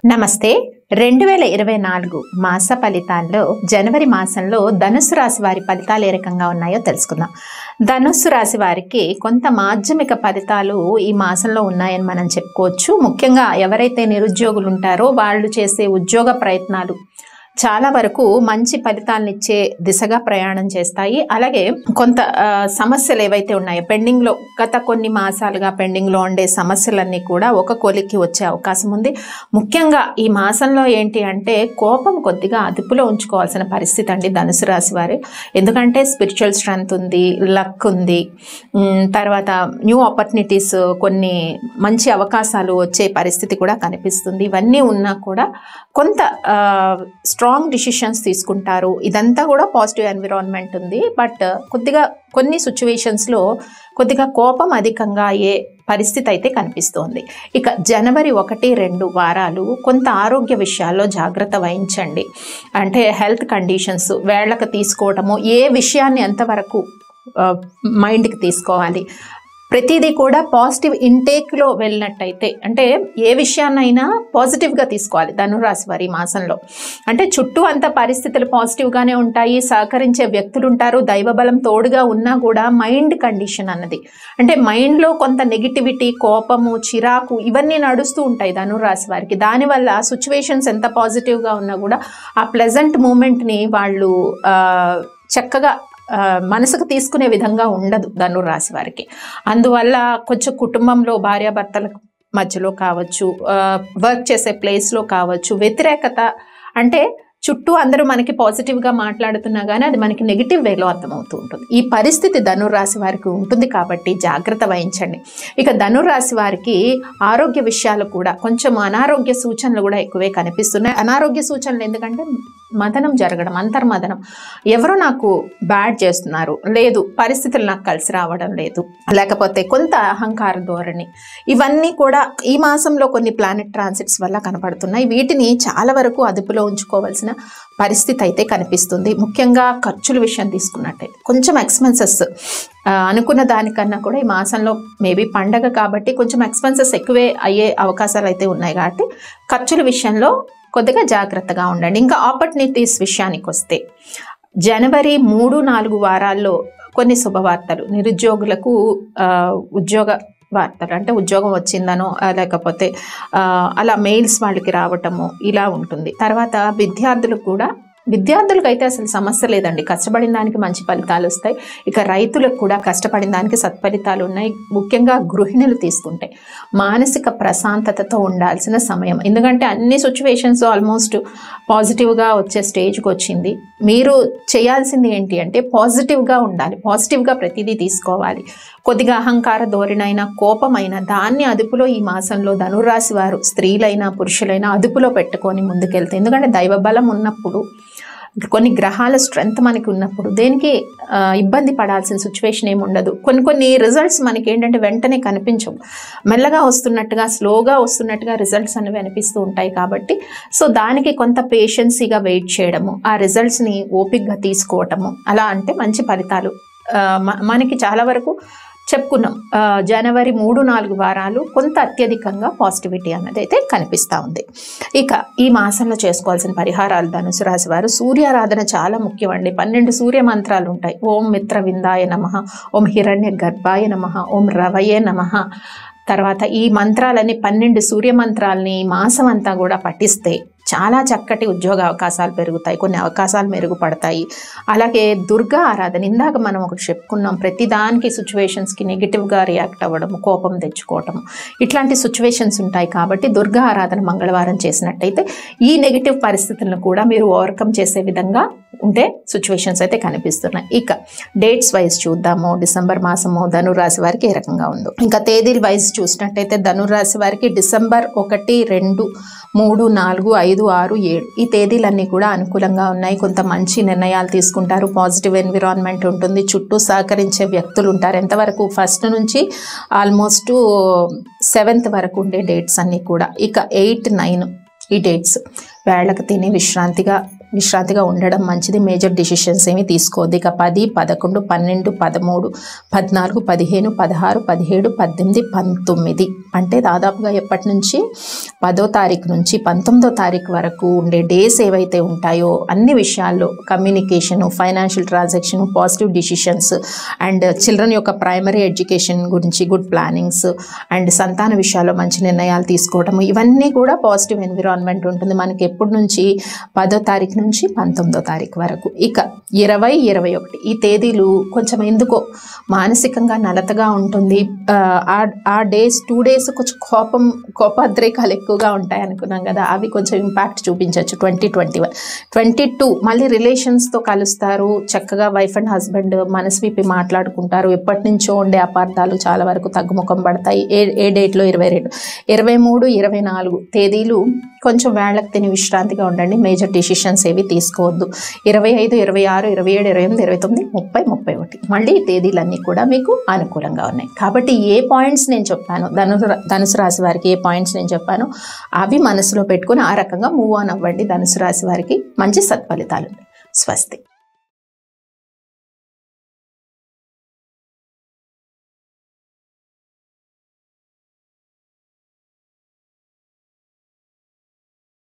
నమస్తే 2024 మాస ఫలితాల్లో జనవరి మాసంలో ధనుస్సు రాశి వారి ఫలితాలు ఏ రకంగా ఉన్నాయో తెలుసుకుందాం. ధనుస్సు రాశి వారికి కొంత మాధ్యమిక ఫలితాలు ఈ మాసంలో ఉన్నాయని మనం చెప్పుకోవచ్చు. ముఖ్యంగా ఎవరైతే నిరుద్యోగులు ఉంటారో వాళ్ళు చేసే ఉద్యోగ ప్రయత్నాలు చాలా వరకు మంచి ఫలితాలను ఇచ్చే దిశగా ప్రయాణం చేస్తాయి. అలాగే కొంత సమస్యలు ఏవైతే ఉన్నాయో పెండింగ్లో గత కొన్ని మాసాలుగా పెండింగ్లో ఉండే సమస్యలన్నీ కూడా ఒక కొలిక్కి వచ్చే అవకాశం ఉంది. ముఖ్యంగా ఈ మాసంలో ఏంటి అంటే కోపం కొద్దిగా అదుపులో ఉంచుకోవాల్సిన పరిస్థితి అండి ధనుసు రాశి వారు. ఎందుకంటే స్పిరిచువల్ స్ట్రెంగ్త్ ఉంది, లక్ ఉంది, తర్వాత న్యూ ఆపర్చునిటీస్, కొన్ని మంచి అవకాశాలు వచ్చే పరిస్థితి కూడా కనిపిస్తుంది. ఇవన్నీ ఉన్నా కూడా కొంత స్ట్రాంగ్ డిసిషన్స్ తీసుకుంటారు. ఇదంతా కూడా పాజిటివ్ ఎన్విరాన్మెంట్ ఉంది. బట్ కొద్దిగా కొన్ని సిచ్యువేషన్స్లో కొద్దిగా కోపం అధికంగా అయ్యే పరిస్థితి అయితే కనిపిస్తోంది. ఇక జనవరి 1-2 వారాలు కొంత ఆరోగ్య విషయాల్లో జాగ్రత్త వహించండి. అంటే హెల్త్ కండిషన్స్ వేళ్ళకి తీసుకోవటము, ఏ విషయాన్ని ఎంతవరకు మైండ్కి తీసుకోవాలి, ప్రతిదీ కూడా పాజిటివ్ ఇంటేక్లో వెళ్ళినట్టయితే, అంటే ఏ విషయాన్నైనా పాజిటివ్గా తీసుకోవాలి ధనురాశి వారి మాసంలో. అంటే చుట్టూ అంత పరిస్థితులు పాజిటివ్గానే ఉంటాయి, సహకరించే వ్యక్తులు ఉంటారు, దైవబలం తోడుగా ఉన్నా కూడా మైండ్ కండిషన్ అన్నది, అంటే మైండ్లో కొంత నెగిటివిటీ, కోపము, చిరాకు ఇవన్నీ నడుస్తూ ఉంటాయి ధనురాశి వారికి. దానివల్ల సిచ్యువేషన్స్ ఎంత పాజిటివ్గా ఉన్నా కూడా ఆ ప్లెజెంట్ మూమెంట్ని వాళ్ళు చక్కగా మనసుకు తీసుకునే విధంగా ఉండదు ధనురాశి వారికి. అందువల్ల కొంచెం కుటుంబంలో భార్యాభర్తల మధ్యలో కావచ్చు, వర్క్ చేసే ప్లేస్లో కావచ్చు, వ్యతిరేకత, అంటే చుట్టూ అందరూ మనకి పాజిటివ్గా మాట్లాడుతున్నా కానీ అది మనకి నెగిటివ్ వేలో అర్థమవుతూ ఉంటుంది. ఈ పరిస్థితి ధనురాశి వారికి ఉంటుంది కాబట్టి జాగ్రత్త వహించండి. ఇక ధనురాశి వారికి ఆరోగ్య విషయాలు కూడా కొంచెం అనారోగ్య సూచనలు కూడా ఎక్కువే కనిపిస్తున్నాయి. అనారోగ్య సూచనలు ఎందుకంటే మదనం జరగడం, అంతర్మదనం, ఎవరో నాకు బ్యాడ్ చేస్తున్నారు, లేదు పరిస్థితులు నాకు కలిసి రావడం లేదు, లేకపోతే కొంత అహంకార ధోరణి, ఇవన్నీ కూడా ఈ మాసంలో కొన్ని ప్లానెట్ ట్రాన్సిట్స్ వల్ల కనపడుతున్నాయి. వీటిని చాలా వరకు అదుపులో ఉంచుకోవాల్సిన పరిస్థితి అయితే కనిపిస్తుంది. ముఖ్యంగా ఖర్చుల విషయం తీసుకున్నట్టయితే కొంచెం ఎక్స్పెన్సెస్ అనుకున్న దానికన్నా కూడా ఈ మాసంలో మేబీ పండగ కాబట్టి కొంచెం ఎక్స్పెన్సెస్ ఎక్కువే అయ్యే అవకాశాలు అయితే ఉన్నాయి. కాబట్టి ఖర్చుల విషయంలో కొద్దిగా జాగ్రత్తగా ఉండండి. ఇంకా ఆపర్చునిటీస్ విషయానికి వస్తే జనవరి 3-4 వారాల్లో కొన్ని శుభవార్తలు, నిరుద్యోగులకు ఉద్యోగ వార్తలు, అంటే ఉద్యోగం వచ్చిందనో లేకపోతే అలా మెయిల్స్ వాళ్ళకి రావటము ఇలా ఉంటుంది. తర్వాత విద్యార్థులకు అయితే అసలు సమస్య లేదండి, కష్టపడిన దానికి మంచి ఫలితాలు వస్తాయి. ఇక రైతులకు కూడా కష్టపడిన దానికి సత్ఫలితాలు ఉన్నాయి. ముఖ్యంగా గృహిణులు తీసుకుంటే మానసిక ప్రశాంతతతో ఉండాల్సిన సమయం. ఎందుకంటే అన్ని సిచ్యువేషన్స్ ఆల్మోస్ట్ పాజిటివ్గా వచ్చే స్టేజ్కి వచ్చింది. మీరు చేయాల్సింది ఏంటి అంటే పాజిటివ్గా ఉండాలి, పాజిటివ్గా ప్రతిదీ తీసుకోవాలి. కొద్దిగా అహంకార ధోరణైనా, కోపమైన దాన్ని అదుపులో ఈ మాసంలో ధనురాశి వారు స్త్రీలైనా పురుషులైనా అదుపులో పెట్టుకొని ముందుకెళ్తే, ఎందుకంటే దైవబలం ఉన్నప్పుడు, కొన్ని గ్రహాల స్ట్రెంగ్త్ మనకి ఉన్నప్పుడు దేనికి ఇబ్బంది పడాల్సిన సిచ్యువేషన్ ఏమి ఉండదు. కొన్ని రిజల్ట్స్ మనకి ఏంటంటే వెంటనే కనిపించవు, మెల్లగా వస్తున్నట్టుగా, స్లోగా వస్తున్నట్టుగా రిజల్ట్స్ అనేవి అనిపిస్తూ ఉంటాయి. కాబట్టి సో దానికి కొంత పేషెన్సీగా వెయిట్ చేయడము, ఆ రిజల్ట్స్ని ఓపికగా తీసుకోవటము, అలా అంటే మంచి ఫలితాలు మనకి చాలా వరకు చెప్పుకున్నాం. జనవరి 3-4 వారాలు కొంత అత్యధికంగా పాజిటివిటీ అన్నది అయితే కనిపిస్తూ ఉంది. ఇక ఈ మాసంలో చేసుకోవాల్సిన పరిహారాలు ధనుసు రాశి వారు, సూర్యారాధన చాలా ముఖ్యమండి. 12 సూర్య మంత్రాలు ఉంటాయి. ఓం మిత్రవిందాయ నమః, ఓం హిరణ్య గర్భాయ నమః, ఓం రవయే నమః. తర్వాత ఈ మంత్రాలని 12 సూర్య మంత్రాలని మాసం అంతా కూడా పఠిస్తే చాలా చక్కటి ఉద్యోగ అవకాశాలు పెరుగుతాయి, కొన్ని అవకాశాలు మెరుగుపడతాయి. అలాగే దుర్గా ఆరాధన, ఇందాక మనం ఒకటి చెప్పుకున్నాం, ప్రతిదానికి సిచ్యువేషన్స్కి నెగిటివ్గా రియాక్ట్ అవ్వడం, కోపం తెచ్చుకోవటం, ఇట్లాంటి సిచ్యువేషన్స్ ఉంటాయి. కాబట్టి దుర్గా ఆరాధన మంగళవారం చేసినట్టయితే ఈ నెగిటివ్ పరిస్థితులను కూడా మీరు ఓవర్కమ్ చేసే విధంగా ఉంటే సిచ్యువేషన్స్ అయితే కనిపిస్తున్నాయి. ఇక డేట్స్ వైజ్ చూద్దాము. డిసెంబర్ మాసము ధనురాశి వారికి ఏ రకంగా ఉందో. ఇంకా తేదీల వైజ్ చూసినట్టయితే ధనురాశి వారికి డిసెంబర్ 1, 2, 3, 4, 5, 6, 7 ఈ తేదీలన్నీ కూడా అనుకూలంగా ఉన్నాయి. కొంత మంచి నిర్ణయాలు తీసుకుంటారు, పాజిటివ్ ఎన్విరాన్మెంట్ ఉంటుంది, చుట్టూ సహకరించే వ్యక్తులు ఉంటారు. ఎంతవరకు 1st నుంచి ఆల్మోస్ట్ 7th వరకు ఉండే డేట్స్ అన్నీ కూడా. ఇక 8, 9 ఈ డేట్స్ వేళకు తిని విశ్రాంతిగా విశ్రాంతిగా ఉండడం మంచిది. మేజర్ డిసిషన్స్ ఏమి తీసుకోవద్దు. ఇక 10, 11, 12, 13, 14, 15, 16, 17, 18, 19 అంటే దాదాపుగా ఎప్పటి నుంచి 10వ తారీఖు నుంచి 19వ తారీఖు వరకు ఉండే డేస్ ఏవైతే ఉంటాయో అన్ని విషయాల్లో communication, financial transaction, positive decisions and children యొక్క ప్రైమరీ ఎడ్యుకేషన్ గురించి గుడ్ ప్లానింగ్స్ అండ్ సంతాన విషయాల్లో మంచి నిర్ణయాలు తీసుకోవడం, ఇవన్నీ కూడా పాజిటివ్ ఎన్విరాన్మెంట్ ఉంటుంది మనకి ఎప్పటి నుంచి 10వ తారీఖు నుంచి 19వ తారీఖు వరకు. ఇక 20, 21 ఈ తేదీలు కొంచెం ఎందుకో మానసికంగా నలతగా ఉంటుంది. ఆ డేస్ 2 days కొంచెం కోపోద్రేకాలు ఎక్కువగా ఉంటాయి అనుకున్నాం కదా, అవి కొంచెం ఇంపాక్ట్ చూపించవచ్చు. 2021, 22 మళ్ళీ రిలేషన్స్తో కలుస్తారు. చక్కగా వైఫ్ అండ్ హస్బెండ్ మనసు విప్పి మాట్లాడుకుంటారు. ఎప్పటి నుంచో ఉండే అపార్థాలు చాలా వరకు తగ్గుముఖం పడతాయి. ఏ డేట్లో 22, 23, 24 తేదీలు కొంచెం వేళ్ళకి తిని విశ్రాంతిగా ఉండండి. మేజర్ డిసిషన్స్ ఏవి తీసుకోవద్దు. 25, 26, 27, 28, 29, 30, 31 మళ్ళీ ఈ తేదీలన్నీ కూడా మీకు అనుకూలంగా ఉన్నాయి. కాబట్టి ఏ పాయింట్స్ నేను చెప్పాను, ధనుసు రాశి వారికి ఏ పాయింట్స్ నేను చెప్పాను అవి మనసులో పెట్టుకుని ఆ రకంగా మూవ్ ఆన్ అవ్వండి. ధనుసు రాశి వారికి మంచి సత్ఫలితాలు. స్వస్తి.